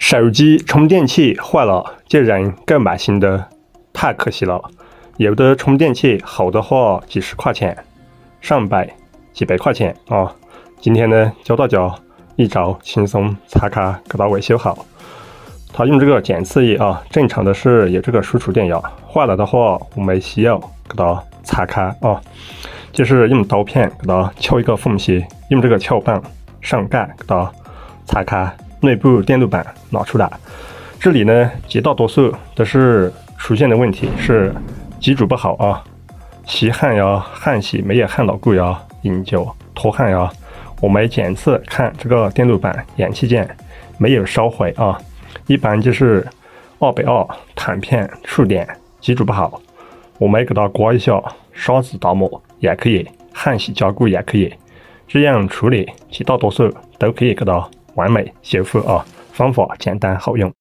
手机充电器坏了就让购买新的，太可惜了。有的充电器好的话几十块钱，上百、几百块钱啊。今天呢，教大家一招轻松拆开给它维修好。它用这个检测仪啊，正常的是有这个输出电压，坏了的话我们需要给它拆开啊，就是用刀片给它敲一个缝隙，用这个撬棒上盖给它拆开内部电路板拿出来。这里呢，绝大多数都是出现的问题是机组不好啊，吸焊呀、焊隙没有焊牢固呀，引脚脱焊呀。我们检测看这个电路板氧气键没有烧毁啊，一般就是220弹片触点，机组不好，我们给它刮一下砂纸打磨也可以，焊隙加固也可以，这样处理绝大多数都可以给它完美修复啊，方法简单好用。